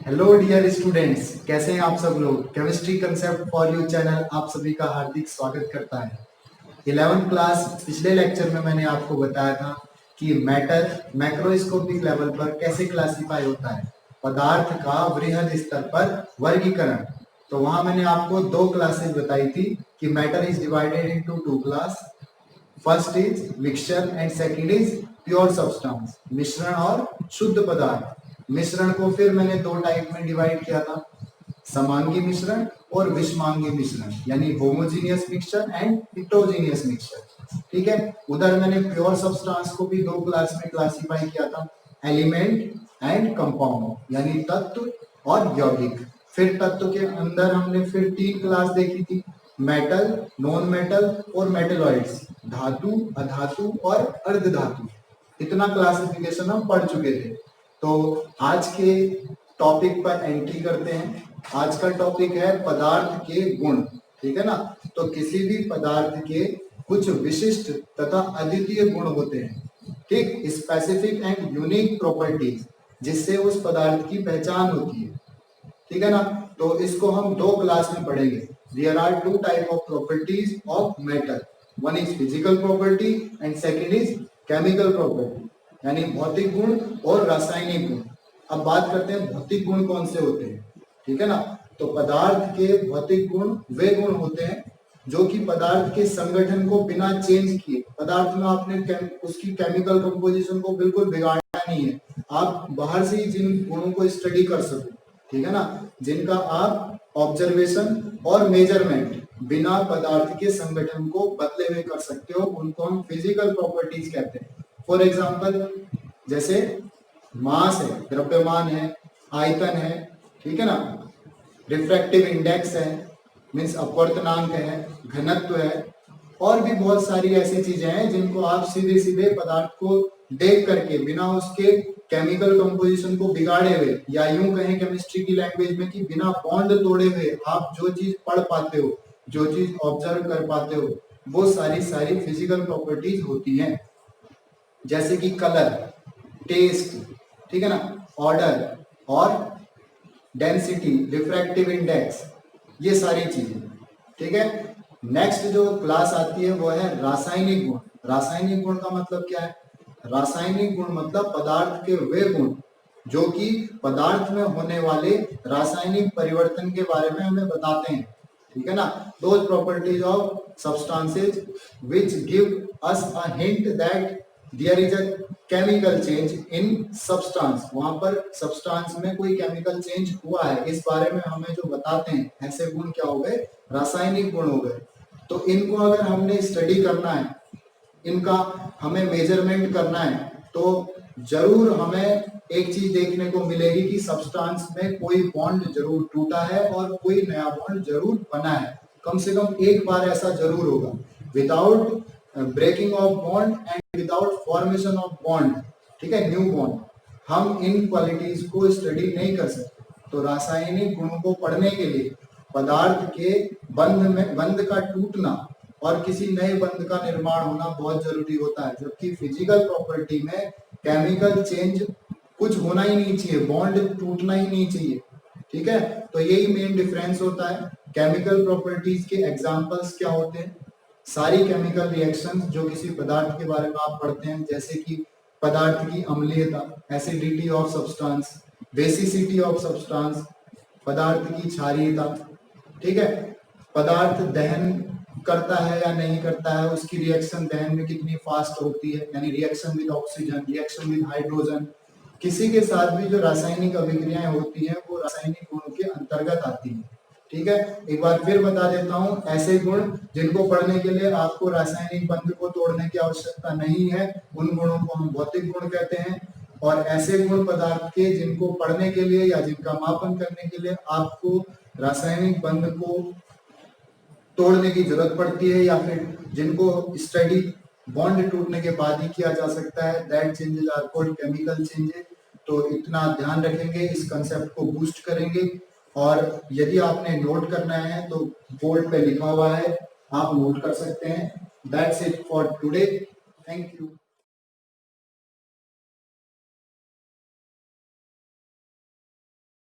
Hello dear students, कैसे हैं आप सब लोग। Chemistry concept for you channel आप सभी का हार्दिक स्वागत करता है। 11th क्लास पिछले लेक्चर में मैंने आपको बताया था कि मैटर मैक्रोस्कोपिक लेवल पर कैसे क्लासिफाई होता है, पदार्थ का वृहद स्तर पर वर्गीकरण। तो वहां मैंने आपको दो क्लासेस बताई थी कि matter is divided into two class. First is mixture and second is pure substance, मिश्रण और शुद्ध पदार्थ। मिश्रण को फिर मैंने दो टाइप में डिवाइड किया था, समांगी मिश्रण और विषमांगी मिश्रण, यानी homogeneous mixture and heterogeneous mixture. ठीक है, उधर मैंने प्योर सब्सटेंस को भी दो क्लास में क्लासिफाई किया था, एलिमेंट एंड कंपाउंड, यानी तत्व और यौगिक। फिर तत्व के अंदर हमने फिर तीन क्लास देखी थी, मेटल, नॉन मेटल और मेटलॉइड्स, धातु, अधातु और अर्धधातु। इतना क्लासिफिकेशन हम पढ़ चुके थे। तो आज के टॉपिक पर एंट्री करते हैं। आज का टॉपिक है पदार्थ के गुण। ठीक है ना। तो किसी भी पदार्थ के कुछ विशिष्ट तथा अद्वितीय गुण होते हैं, ठीक, स्पेसिफिक एंड यूनिक प्रॉपर्टीज, जिससे उस पदार्थ की पहचान होती है। ठीक है ना। तो इसको हम दो क्लास में पढ़ेंगे। There are two type of properties of metal, one is physical property and second is chemical property, यानी भौतिक गुण और रासायनिक गुण। अब बात करते हैं भौतिक गुण कौन से होते हैं। ठीक है ना। तो पदार्थ के भौतिक गुण वे गुण होते हैं जो कि पदार्थ के संगठन को बिना चेंज किए, पदार्थ में आपने उसकी केमिकल कंपोजिशन को बिल्कुल बिगाड़ना नहीं है, आप बाहर से ही जिन गुणों को स्टडी कर सको, ठीक है ना, जिनका आप ऑब्जर्वेशन और मेजरमेंट बिना पदार्थ के संगठन को बदले हुए कर सकते हो, उनको हम फिजिकल प्रॉपर्टीज कहते हैं। फॉर एग्जांपल, जैसे मास है, द्रव्यमान है, आयतन है, ठीक है ना, रिफ्रैक्टिव इंडेक्स है, मीन्स अपवर्तनांक है, घनत्व है, और भी बहुत सारी ऐसी चीजें हैं जिनको आप सीधे सीधे पदार्थ को देख करके बिना उसके केमिकल कंपोजिशन को बिगाड़े हुए, या यूं कहें केमिस्ट्री की लैंग्वेज में कि बिना बॉन्ड तोड़े हुए आप जो चीज पढ़ पाते हो, जो चीज ऑब्जर्व कर पाते हो, वो सारी सारी फिजिकल प्रॉपर्टीज होती हैं। जैसे कि कलर, टेस्ट, ठीक है ना, ऑर्डर और डेंसिटी, रिफ्रैक्टिव इंडेक्स, ये सारी चीजें। ठीक है। नेक्स्ट जो क्लास आती है वो है रासायनिक गुण। रासायनिक गुण का मतलब क्या है? रासायनिक गुण मतलब पदार्थ के वे गुण जो कि पदार्थ में होने वाले रासायनिक परिवर्तन के बारे में हमें बताते हैं। ठीक है ना। Those properties of substances which give us a hint that there is a chemical change in substance. वहां पर सब्सटेंस में कोई केमिकल चेंज हुआ है, इस बारे में हमें जो बताते हैं, ऐसे गुण क्या हो गए? रासायनिक गुण हो गए। तो इनको अगर हमने स्टडी करना है, इनका हमें मेजरमेंट करना है, तो जरूर हमें एक चीज देखने को मिलेगी कि सब्सटेंस में कोई बॉन्ड जरूर टूटा है और कोई नया बॉन्ड जरूर बना है। कम से कम एक बार ऐसा जरूर होगा। Without breaking of bond and without formation of bond, ठीक है, न्यू बॉन्ड, हम इन क्वालिटीज को स्टडी नहीं कर सकते। तो रासायनिक गुणों को पढ़ने के लिए पदार्थ के बंध का टूटना और किसी नए बंध का निर्माण होना बहुत जरूरी होता है, जबकि फिजिकल प्रॉपर्टी में केमिकल चेंज कुछ होना ही नहीं चाहिए, बॉन्ड टूटना ही नहीं चाहिए। ठीक है। तो यही मेन डिफरेंस होता है। केमिकल प्रॉपर्टीज के एग्जांपल्स क्या होते हैं? सारी केमिकल रिएक्शंस जो किसी पदार्थ के बारे में आप पढ़ते हैं, जैसे कि पदार्थ की अम्लीयता, acidity of substance, basicity of substance, पदार्थ की क्षारीयता, ठीक है, पदार्थ दहन करता है या नहीं करता है, उसकी रिएक्शन दहन में कितनी फास्ट होती है, यानी reaction with oxygen, reaction with hydrogen, किसी के साथ भी जो रासायनिक अभिक्रियाएं होती हैं वो रासायनिक गुणों के अंतर्गत आती हैं। ठीक है। एक बार फिर बता देता हूं, ऐसे गुण जिनको पढ़ने के लिए आपको रासायनिक बंध को तोड़ने की आवश्यकता नहीं है, उन गुणों को हम भौतिक गुण कहते हैं। और ऐसे गुण पदार्थ के जिनको पढ़ने के लिए या जिनका मापन करने के लिए आपको रासायनिक बंध को तोड़ने की जरूरत पड़ती है, या फिर जिनको स्टडी बॉन्ड टूटने के बाद ही किया जा सकता है, that changes are called chemical changes. तो इतना ध्यान रखेंगे, इस कंसेप्ट को बूस्ट करेंगे। और यदि आपने नोट करना है तो बोर्ड पे लिखा हुआ है, आप नोट कर सकते हैं। That's it for today. Thank you.